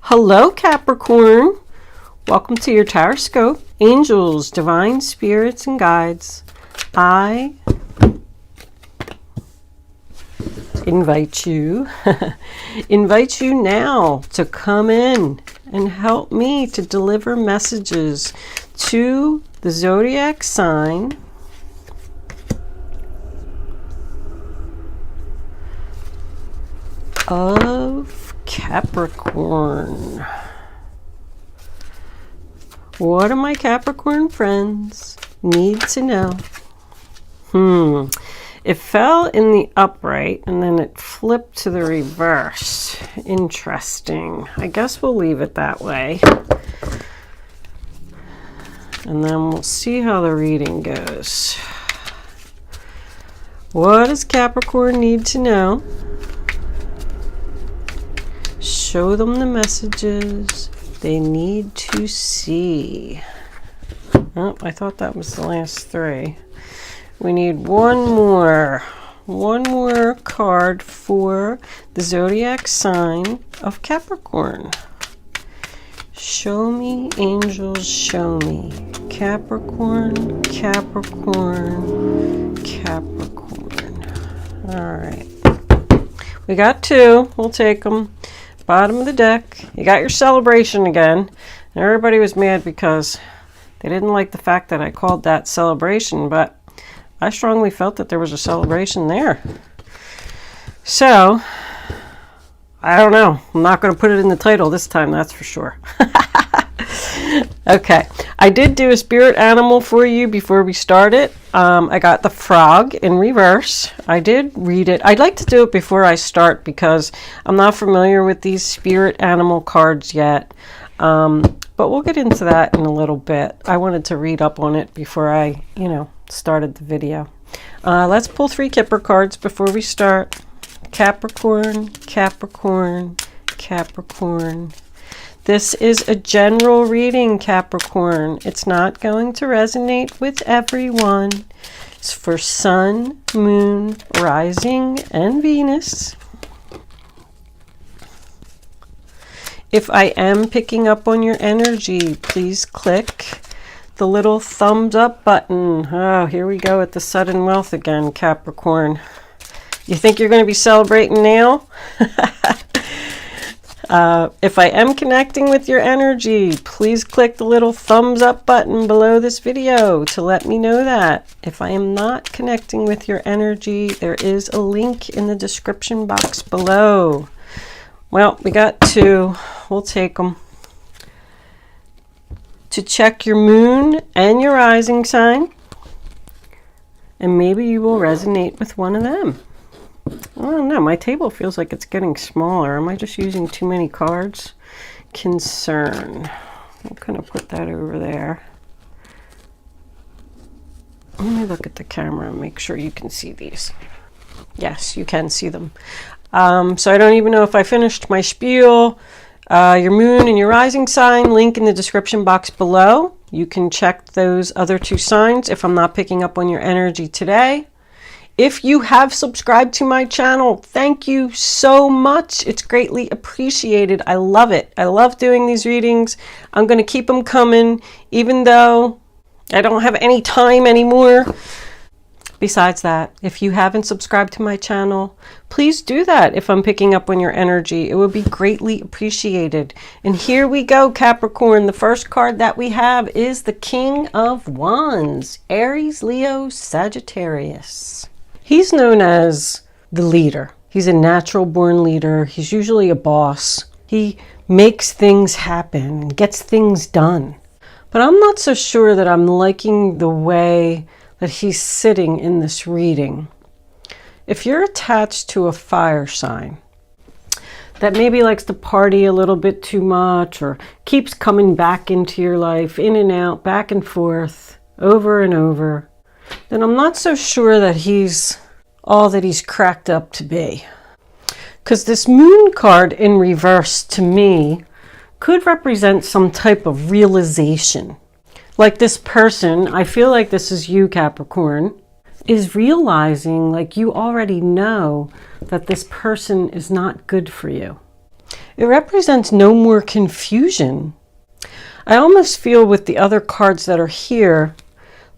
Hello, Capricorn. Welcome to your horoscope. Angels, divine spirits, and guides. I invite you now to come in and help me to deliver messages to the zodiac sign of Capricorn. What do my Capricorn friends need to know? It fell in the upright and then it flipped to the reverse. Interesting. I guess we'll leave it that way. And then we'll see how the reading goes. What does Capricorn need to know? Show them the messages they need to see. Oh, I thought that was the last three. We need one more card for the zodiac sign of Capricorn. Show me, angels, show me. Capricorn, Capricorn, Capricorn. All right. We got two. We'll take them. Bottom of the deck. You got your celebration again. And everybody was mad because they didn't like the fact that I called that celebration, but I strongly felt that there was a celebration there. So, I don't know. I'm not going to put it in the title this time, that's for sure. Okay. I did do a spirit animal for you before we started. I got the frog in reverse. I did read it. I'd like to do it before I start because I'm not familiar with these spirit animal cards yet. But we'll get into that in a little bit. I wanted to read up on it before I, started the video. Let's pull 3 Kipper cards before we start. Capricorn, Capricorn, Capricorn. This is a general reading, Capricorn. It's not going to resonate with everyone. It's for Sun, Moon, Rising, and Venus. If I am picking up on your energy, please click the little thumbs up button. Oh, here we go with the sudden wealth again, Capricorn. You think you're going to be celebrating now? If I am connecting with your energy, please click the little thumbs up button below this video to let me know that. If I am not connecting with your energy, there is a link in the description box below. Well, we got 2. We'll take them. To check your moon and your rising sign, and maybe you will resonate with one of them. I don't know, my table feels like it's getting smaller. Am I just using too many cards? Concern. I'm going to put that over there. Let me look at the camera and make sure you can see these. Yes, you can see them. So I don't even know if I finished my spiel. Your moon and your rising sign, link in the description box below. You can check those other 2 signs if I'm not picking up on your energy today. If you have subscribed to my channel, thank you so much. It's greatly appreciated. I love it. I love doing these readings. I'm going to keep them coming, even though I don't have any time anymore. Besides that, if you haven't subscribed to my channel, please do that if I'm picking up on your energy. It would be greatly appreciated. And here we go, Capricorn. The first card that we have is the King of Wands, Aries, Leo, Sagittarius. He's known as the leader. He's a natural born leader. He's usually a boss. He makes things happen and gets things done. But I'm not so sure that I'm liking the way that he's sitting in this reading. If you're attached to a fire sign that maybe likes to party a little bit too much or keeps coming back into your life, in and out, back and forth, over and over, then I'm not so sure that he's all that he's cracked up to be. Because this moon card in reverse to me could represent some type of realization. Like this person, I feel like this is you, Capricorn, is realizing like you already know that this person is not good for you. It represents no more confusion. I almost feel with the other cards that are here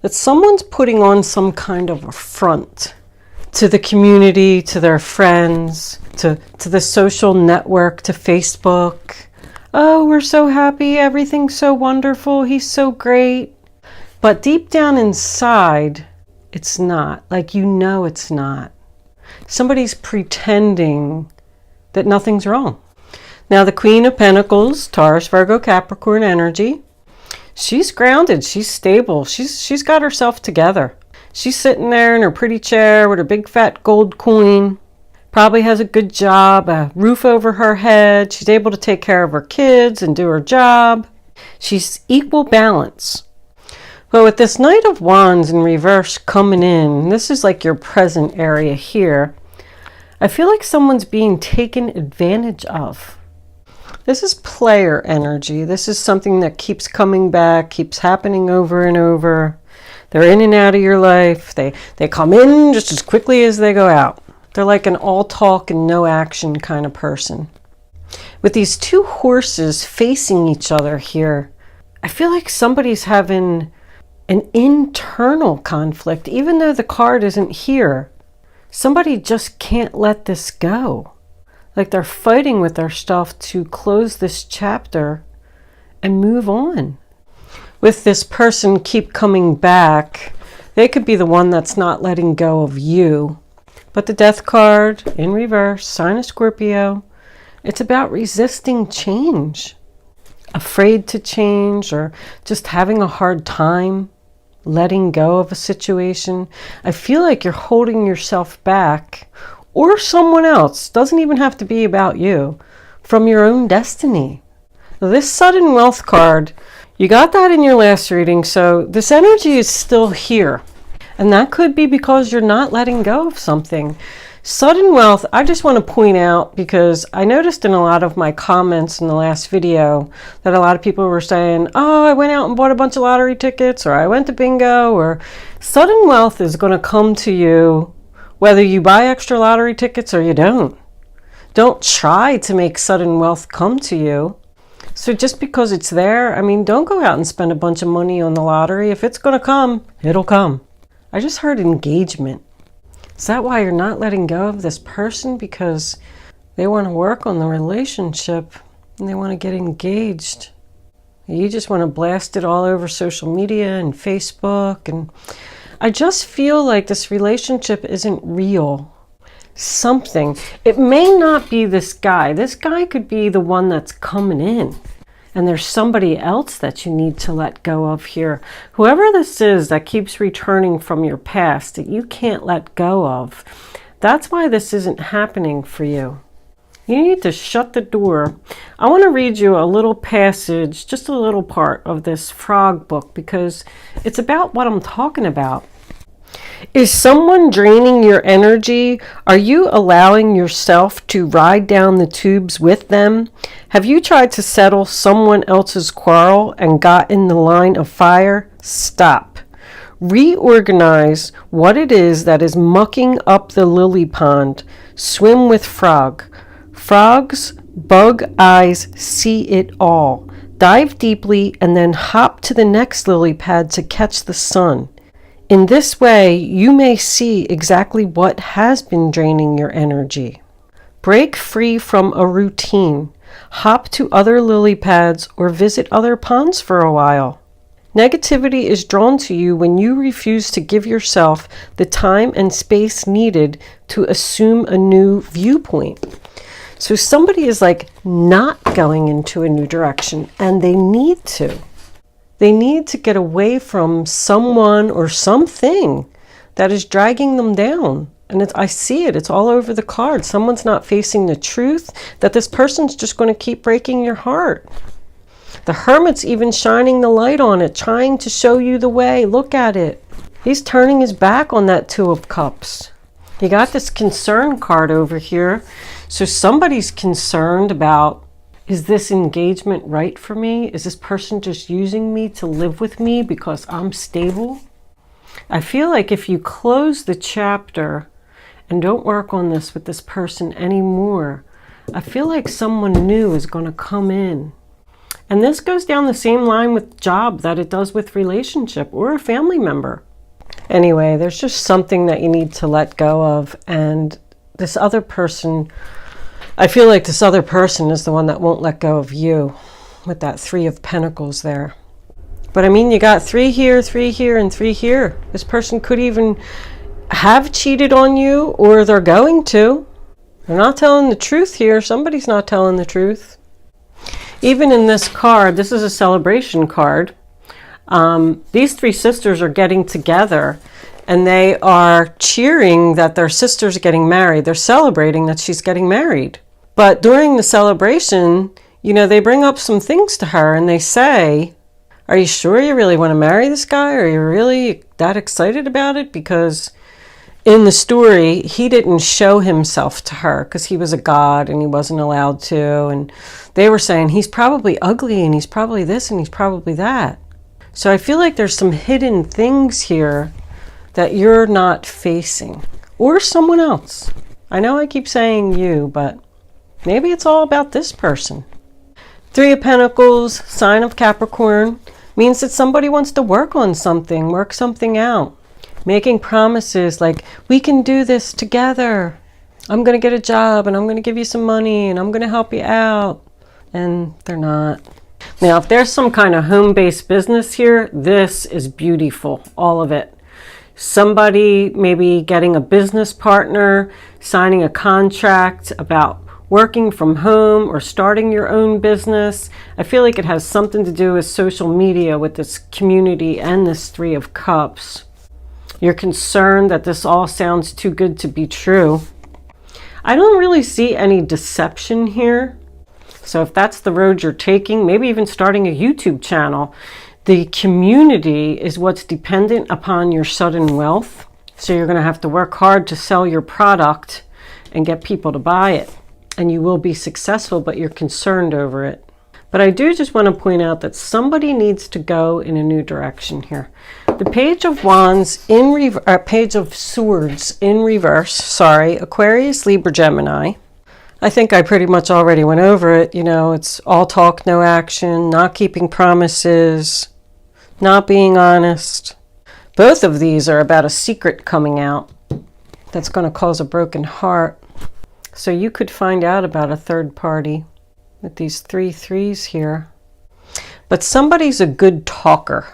that someone's putting on some kind of a front to the community, to their friends, to the social network, to Facebook. Oh, we're so happy, everything's so wonderful, he's so great. But deep down inside, it's not. Like, you know it's not. Somebody's pretending that nothing's wrong. Now, the Queen of Pentacles, Taurus, Virgo, Capricorn energy, she's grounded, she's stable, she's got herself together. She's sitting there in her pretty chair with her big fat gold coin, probably has a good job, a roof over her head, she's able to take care of her kids and do her job. She's equal balance. But with this Knight of Wands in reverse coming in, this is like your present area here, I feel like someone's being taken advantage of. This is player energy. This is something that keeps coming back, keeps happening over and over. They're in and out of your life. They come in just as quickly as they go out. They're like an all talk and no action kind of person. With these two horses facing each other here, I feel like somebody's having an internal conflict, even though the card isn't here. Somebody just can't let this go. Like they're fighting with their stuff to close this chapter and move on. With this person keep coming back, they could be the one that's not letting go of you. But the Death card in reverse, sign of Scorpio, it's about resisting change. Afraid to change or just having a hard time letting go of a situation. I feel like you're holding yourself back, or someone else, doesn't even have to be about you, from your own destiny. This sudden wealth card, you got that in your last reading, so this energy is still here. And that could be because you're not letting go of something. Sudden wealth, I just want to point out, because I noticed in a lot of my comments in the last video that a lot of people were saying, oh, I went out and bought a bunch of lottery tickets, or I went to bingo, or sudden wealth is going to come to you whether you buy extra lottery tickets or you don't. Don't try to make sudden wealth come to you. So just because it's there, I mean, don't go out and spend a bunch of money on the lottery. If it's going to come, it'll come. I just heard engagement. Is that why you're not letting go of this person? Because they want to work on the relationship and they want to get engaged. You just want to blast it all over social media and Facebook. And I just feel like this relationship isn't real. Something. It may not be this guy. This guy could be the one that's coming in. And there's somebody else that you need to let go of here. Whoever this is that keeps returning from your past that you can't let go of, that's why this isn't happening for you. You need to shut the door. I want to read you a little passage, just a little part of this frog book, because it's about what I'm talking about. Is someone draining your energy? Are you allowing yourself to ride down the tubes with them? Have you tried to settle someone else's quarrel and got in the line of fire? Stop. Reorganize what it is that is mucking up the lily pond. Swim with frog. Frogs, bug eyes see it all. Dive deeply and then hop to the next lily pad to catch the sun. In this way, you may see exactly what has been draining your energy. Break free from a routine. Hop to other lily pads or visit other ponds for a while. Negativity is drawn to you when you refuse to give yourself the time and space needed to assume a new viewpoint. So somebody is like not going into a new direction, and they need to. They need to get away from someone or something that is dragging them down. And I see it. It's all over the card. Someone's not facing the truth, that this person's just going to keep breaking your heart. The Hermit's even shining the light on it, trying to show you the way. Look at it. He's turning his back on that Two of Cups. You got this concern card over here. So somebody's concerned about, is this engagement right for me? Is this person just using me to live with me because I'm stable? I feel like if you close the chapter and don't work on this with this person anymore, I feel like someone new is going to come in. And this goes down the same line with job that it does with relationship or a family member. Anyway, there's just something that you need to let go of. And this other person, I feel like this other person is the one that won't let go of you with that 3 of Pentacles there. But I mean, you got 3 here, 3 here, and 3 here. This person could even have cheated on you, or they're going to. They're not telling the truth here. Somebody's not telling the truth. Even in this card, this is a celebration card. These 3 sisters are getting together and they are cheering that their sister's getting married. They're celebrating that she's getting married. But during the celebration, you know, they bring up some things to her and they say, are you sure you really want to marry this guy? Are you really that excited about it? Because in the story, he didn't show himself to her because he was a god and he wasn't allowed to. And they were saying he's probably ugly and he's probably this and he's probably that. So I feel like there's some hidden things here that you're not facing, or someone else. I know I keep saying you, but maybe it's all about this person. 3 of Pentacles, sign of Capricorn, means that somebody wants to work on something, work something out. Making promises like, we can do this together. I'm going to get a job and I'm going to give you some money and I'm going to help you out. And they're not. Now, if there's some kind of home-based business here, this is beautiful, all of it. Somebody maybe getting a business partner, signing a contract about working from home or starting your own business. I feel like it has something to do with social media with this community and this 3 of Cups. You're concerned that this all sounds too good to be true. I don't really see any deception here. So if that's the road you're taking, maybe even starting a YouTube channel, the community is what's dependent upon your sudden wealth. So you're going to have to work hard to sell your product and get people to buy it. And you will be successful, but you're concerned over it. But I do just want to point out that somebody needs to go in a new direction here. The Page of Wands in reverse, Page of Swords in reverse, sorry, Aquarius, Libra, Gemini. I think I pretty much already went over it. You know, it's all talk, no action, not keeping promises, not being honest. Both of these are about a secret coming out that's going to cause a broken heart. So you could find out about a third party with these 3 threes here. But somebody's a good talker.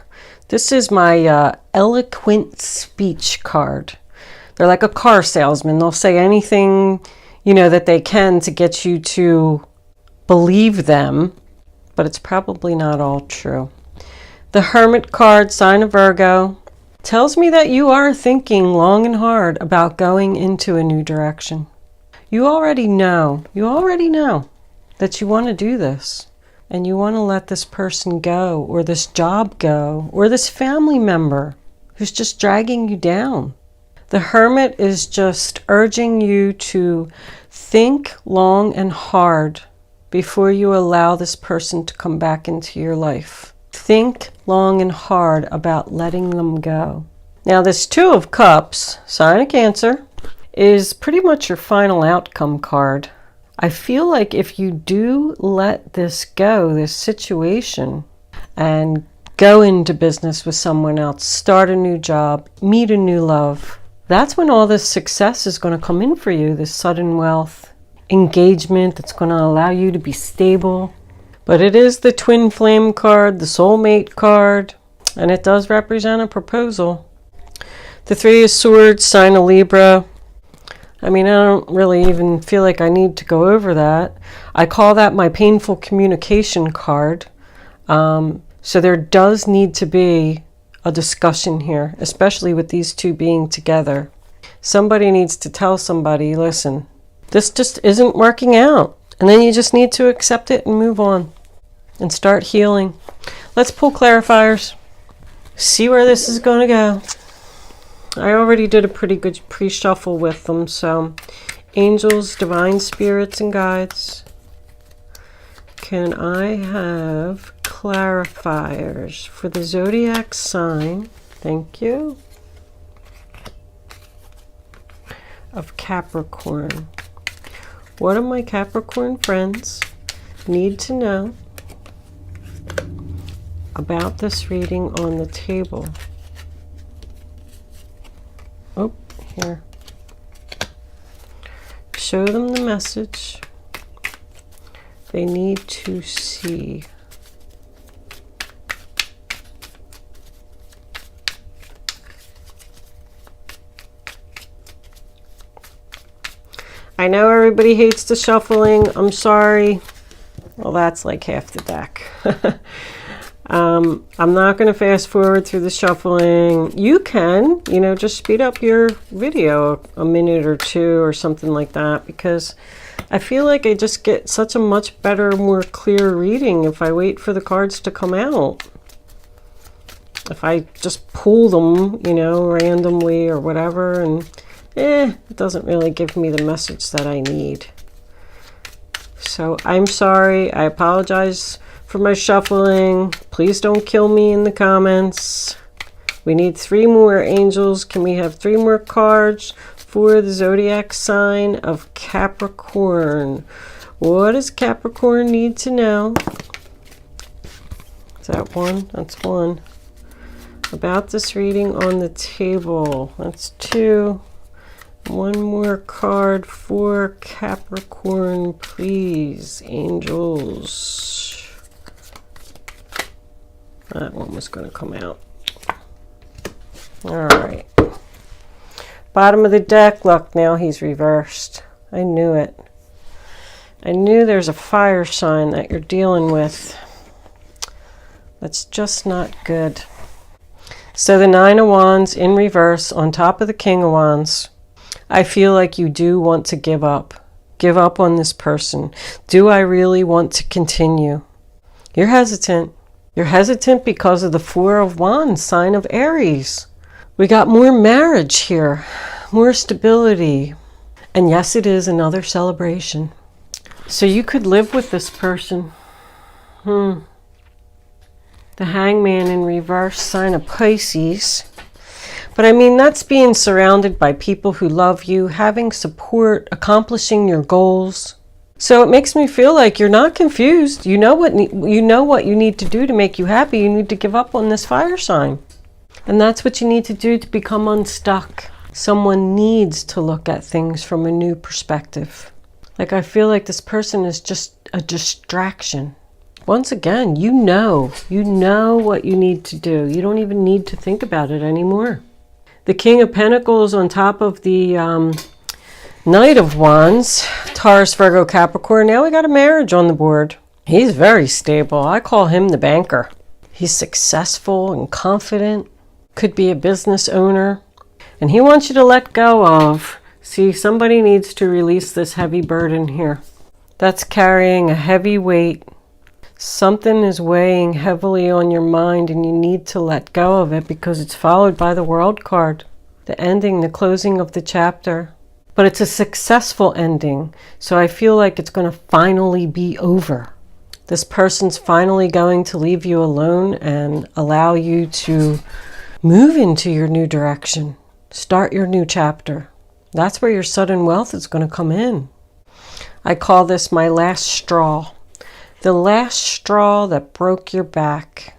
This is my eloquent speech card. They're like a car salesman. They'll say anything, you know, that they can to get you to believe them, but it's probably not all true. The Hermit card, sign of Virgo, tells me that you are thinking long and hard about going into a new direction. You already know that you want to do this and you want to let this person go, or this job go, or this family member who's just dragging you down. The Hermit is just urging you to think long and hard before you allow this person to come back into your life. Think long and hard about letting them go. Now this 2 of Cups, sign of Cancer, is pretty much your final outcome card. I feel like if you do let this go, this situation, and go into business with someone else, start a new job, meet a new love, that's when all this success is going to come in for you, this sudden wealth, engagement that's going to allow you to be stable. But it is the Twin Flame card, the Soulmate card, and it does represent a proposal. The 3 of Swords, sign of Libra. I mean, I don't really even feel like I need to go over that. I call that my painful communication card. So there does need to be a discussion here, especially with these 2 being together. Somebody needs to tell somebody, listen, this just isn't working out. And then you just need to accept it and move on and start healing. Let's pull clarifiers. See where this is going to go. I already did a pretty good pre-shuffle with them, so angels, divine spirits, and guides. Can I have clarifiers for the zodiac sign? Thank you. Of Capricorn. What do my Capricorn friends need to know about this reading on the table? Oh, here. Show them the message they need to see. I know everybody hates the shuffling. I'm sorry. Well, that's like half the deck. I'm not going to fast forward through the shuffling. You can, you know, just speed up your video a minute or two or something like that, because I feel like I just get such a much better, more clear reading if I wait for the cards to come out. If I just pull them, you know, randomly or whatever, and it doesn't really give me the message that I need. So I'm sorry. I apologize for my shuffling. Please don't kill me in the comments. We need 3 more angels. Can we have 3 more cards for the zodiac sign of Capricorn? What does Capricorn need to know? Is that 1? That's 1. About this reading on the table. That's 2. 1 more card for Capricorn, please, angels. That one was going to come out. All right. Bottom of the deck. Look, now he's reversed. I knew it. I knew there's a fire sign that you're dealing with. That's just not good. So the 9 of Wands in reverse on top of the King of Wands. I feel like you do want to give up. Give up on this person. Do I really want to continue? You're hesitant. You're hesitant because of the 4 of Wands, sign of Aries. We got more marriage here, more stability. And yes, it is another celebration. So you could live with this person. The Hangman in reverse, sign of Pisces. But I mean, that's being surrounded by people who love you, having support, accomplishing your goals. So it makes me feel like you're not confused. You know what you need to do to make you happy. You need to give up on this fire sign. And that's what you need to do to become unstuck. Someone needs to look at things from a new perspective. Like, I feel like this person is just a distraction. Once again, you know what you need to do. You don't even need to think about it anymore. The King of Pentacles on top of the Knight of Wands, Taurus, Virgo, Capricorn. Now we got a marriage on the board. He's very stable. I call him the banker. He's successful and confident. Could be a business owner. And he wants you to let go of. See, somebody needs to release this heavy burden here. That's carrying a heavy weight. Something is weighing heavily on your mind and you need to let go of it because it's followed by the World card. The ending, the closing of the chapter. But it's a successful ending. So I feel like it's going to finally be over. This person's finally going to leave you alone and allow you to move into your new direction. Start your new chapter. That's where your sudden wealth is going to come in. I call this my last straw. The last straw that broke your back.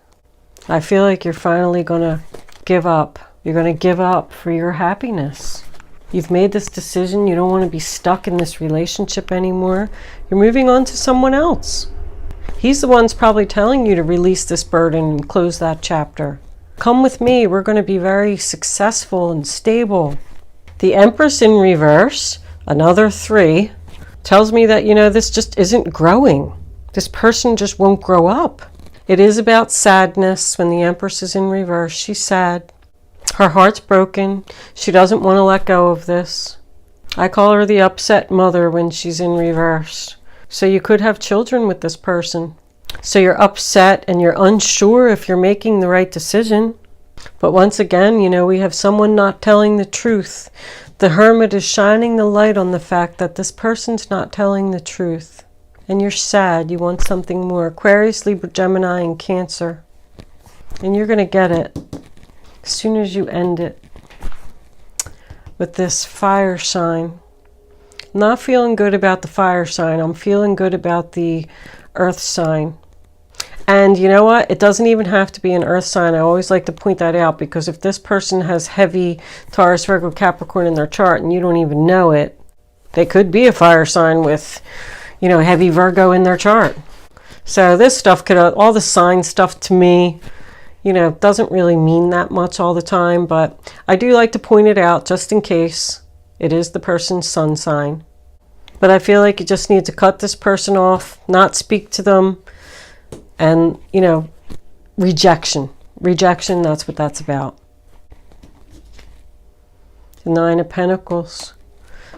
I feel like you're finally going to give up. You're going to give up for your happiness. You've made this decision. You don't want to be stuck in this relationship anymore. You're moving on to someone else. He's the one's probably telling you to release this burden and close that chapter. Come with me. We're going to be very successful and stable. The Empress in reverse, another 3, tells me that, this just isn't growing. This person just won't grow up. It is about sadness when the Empress is in reverse. She's sad. Her heart's broken. She doesn't want to let go of this. I call her the upset mother when she's in reverse. So you could have children with this person. So you're upset and you're unsure if you're making the right decision. But once again, we have someone not telling the truth. The Hermit is shining the light on the fact that this person's not telling the truth. And you're sad. You want something more. Aquarius, Libra, Gemini, and Cancer. And you're going to get it as soon as you end it with this fire sign. Not feeling good about the fire sign. I'm feeling good about the earth sign. And you know what? It doesn't even have to be an earth sign. I always like to point that out, because if this person has heavy Taurus, Virgo, Capricorn in their chart and you don't even know it, they could be a fire sign with, you know, heavy Virgo in their chart. So this stuff could, all the sign stuff to me, you know, doesn't really mean that much all the time, but I do like to point it out just in case it is the person's sun sign. But I feel like you just need to cut this person off, not speak to them, and, you know, rejection. Rejection, that's what that's about. The Nine of Pentacles.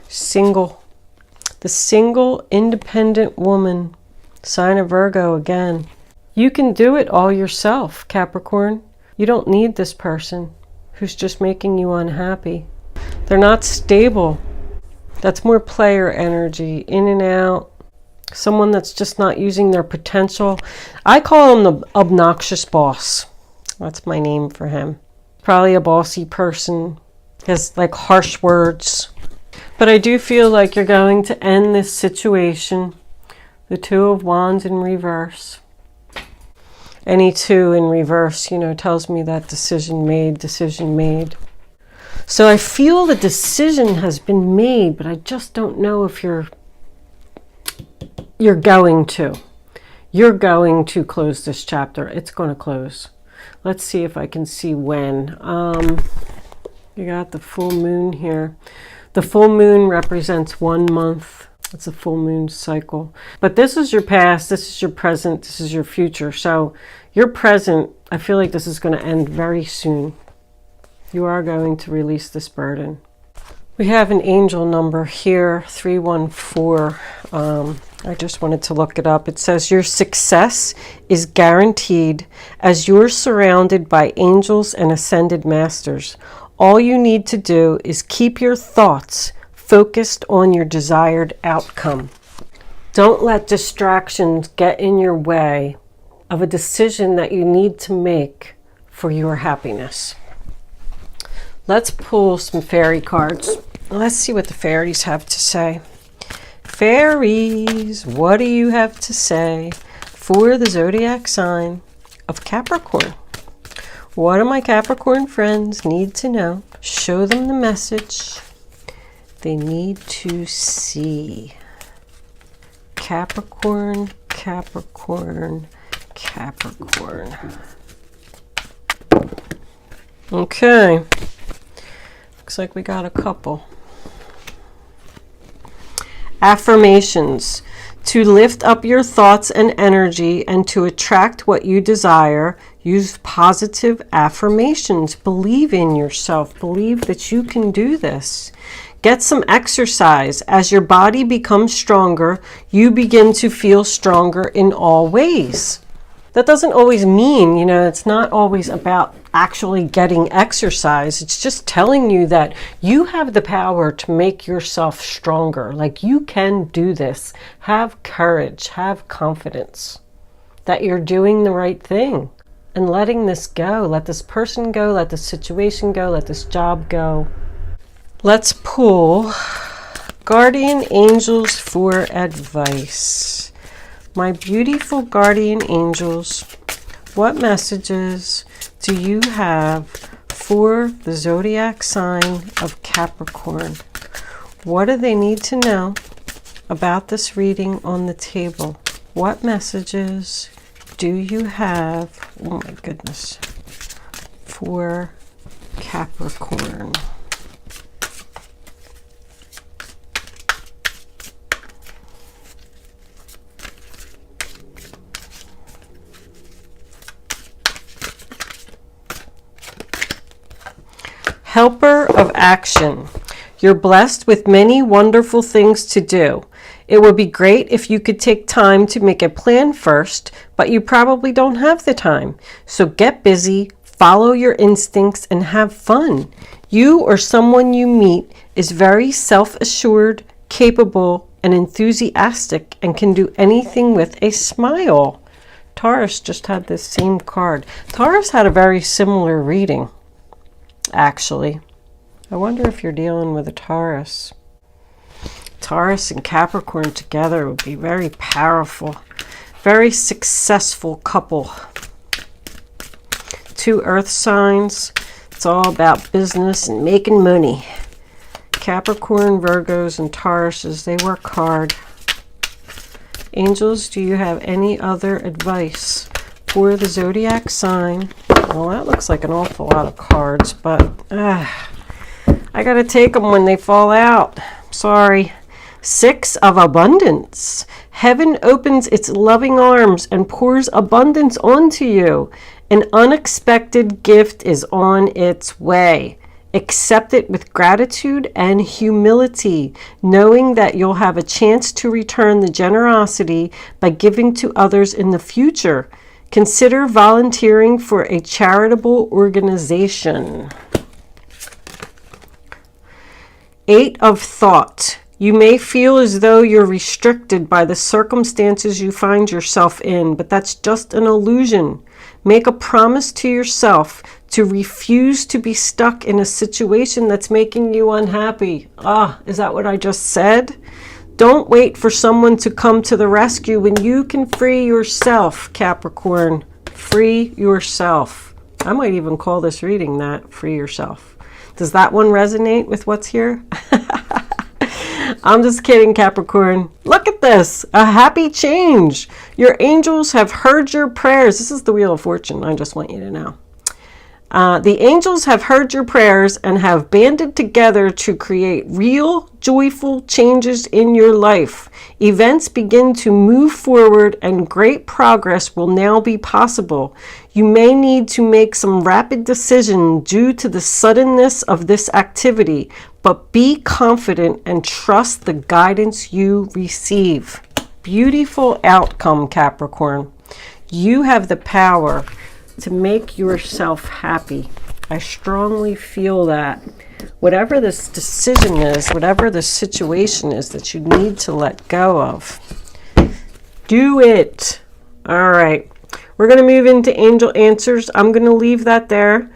Single. The single, independent woman. Sign of Virgo again. You can do it all yourself, Capricorn. You don't need this person who's just making you unhappy. They're not stable. That's more player energy, in and out. Someone that's just not using their potential. I call him the obnoxious boss. That's my name for him. Probably a bossy person. Has like harsh words. But I do feel like you're going to end this situation. The Two of Wands in reverse. Any two in reverse, you know, tells me that decision made, decision made. So I feel the decision has been made, but I just don't know if you're going to. You're going to close this chapter. It's going to close. Let's see if I can see when. You got the full moon here. The full moon represents 1 month. It's a full moon cycle. But this is your past, this is your present, this is your future. So your present, I feel like this is going to end very soon. You are going to release this burden. We have an angel number here, 314. I just wanted to look it up. It says your success is guaranteed as you're surrounded by angels and ascended masters. All you need to do is keep your thoughts focused on your desired outcome. Don't let distractions get in your way of a decision that you need to make for your happiness. Let's pull some fairy cards. Let's see what the fairies have to say. Fairies, what do you have to say for the zodiac sign of Capricorn? What do my Capricorn friends need to know? Show them the message they need to see. Capricorn, Capricorn, Capricorn. Okay. Looks like we got a couple. Affirmations. To lift up your thoughts and energy and to attract what you desire, use positive affirmations. Believe in yourself. Believe that you can do this. Get some exercise. As your body becomes stronger, you begin to feel stronger in all ways. That doesn't always mean, you know, it's not always about actually getting exercise. It's just telling you that you have the power to make yourself stronger. Like, you can do this. Have courage, have confidence that you're doing the right thing and letting this go. Let this person go, let this situation go, let this job go. Let's pull Guardian Angels for advice. My beautiful guardian angels, what messages do you have for the zodiac sign of Capricorn? What do they need to know about this reading on the table? What messages do you have, oh my goodness, for Capricorn? Helper of action. You're blessed with many wonderful things to do. It would be great if you could take time to make a plan first, but you probably don't have the time. So get busy, follow your instincts, and have fun. You or someone you meet is very self-assured, capable, and enthusiastic, and can do anything with a smile. Taurus just had this same card. Taurus had a very similar reading. Actually, I wonder if you're dealing with a Taurus. Taurus and Capricorn together would be very powerful, very successful couple. 2 earth signs. It's all about business and making money. Capricorn, Virgos, and Tauruses, they work hard. Angels, do you have any other advice for the zodiac sign? Well, that looks like an awful lot of cards, but I gotta take them when they fall out. Sorry. 6 of abundance. Heaven opens its loving arms and pours abundance onto you. An unexpected gift is on its way. Accept it with gratitude and humility, knowing that you'll have a chance to return the generosity by giving to others in the future. Consider volunteering for a charitable organization. 8 of thought. You may feel as though you're restricted by the circumstances you find yourself in, but that's just an illusion. Make a promise to yourself to refuse to be stuck in a situation that's making you unhappy. Is that what I just said? Don't wait for someone to come to the rescue when you can free yourself, Capricorn. Free yourself. I might even call this reading that, free yourself. Does that one resonate with what's here? I'm just kidding, Capricorn. Look at this. A happy change. Your angels have heard your prayers. This is the Wheel of Fortune. I just want you to know. The angels have heard your prayers and have banded together to create real, joyful changes in your life. Events begin to move forward and great progress will now be possible. You may need to make some rapid decisions due to the suddenness of this activity, but be confident and trust the guidance you receive. Beautiful outcome, Capricorn. You have the power to make yourself happy. I strongly feel that. Whatever this decision is, whatever the situation is that you need to let go of, do it. All right. We're going to move into angel answers. I'm going to leave that there.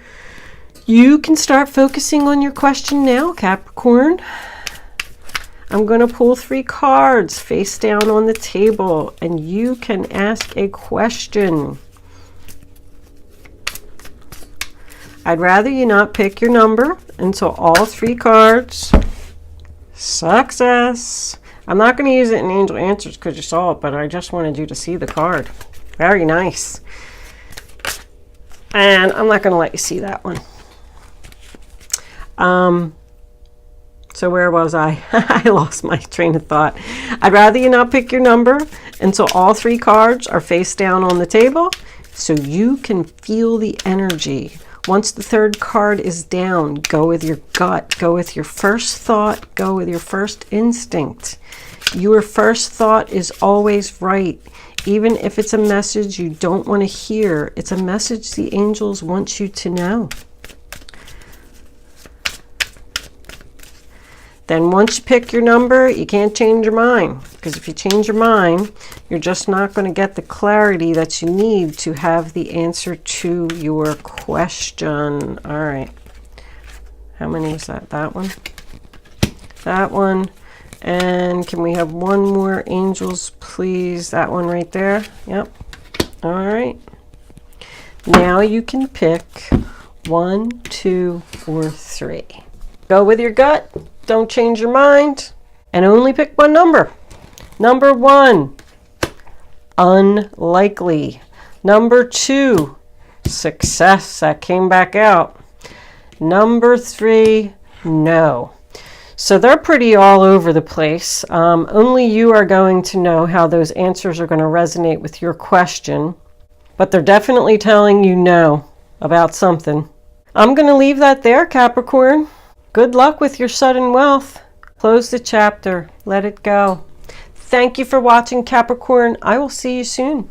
You can start focusing on your question now, Capricorn. I'm going to pull 3 cards face down on the table, and you can ask a question. I'd rather you not pick your number until all 3 cards. Success. I'm not going to use it in angel answers because you saw it, but I just wanted you to see the card. Very nice. And I'm not going to let you see that one. So where was I? I lost my train of thought. I'd rather you not pick your number until all 3 cards are face down on the table so you can feel the energy. Once the 3rd card is down, go with your gut. Go with your first thought. Go with your first instinct. Your first thought is always right. Even if it's a message you don't want to hear, it's a message the angels want you to know. Then once you pick your number, you can't change your mind. Because if you change your mind, you're just not going to get the clarity that you need to have the answer to your question. All right. How many is that? That one? That one. And can we have one more, angels, please? That one right there. Yep. All right. Now you can pick 1, 2, or 3. Go with your gut. Don't change your mind. And only pick one number. Number 1, unlikely. Number 2, success. That came back out. Number 3, no. So they're pretty all over the place. Only you are going to know how those answers are going to resonate with your question. But they're definitely telling you no about something. I'm going to leave that there, Capricorn. Good luck with your sudden wealth. Close the chapter. Let it go. Thank you for watching, Capricorn. I will see you soon.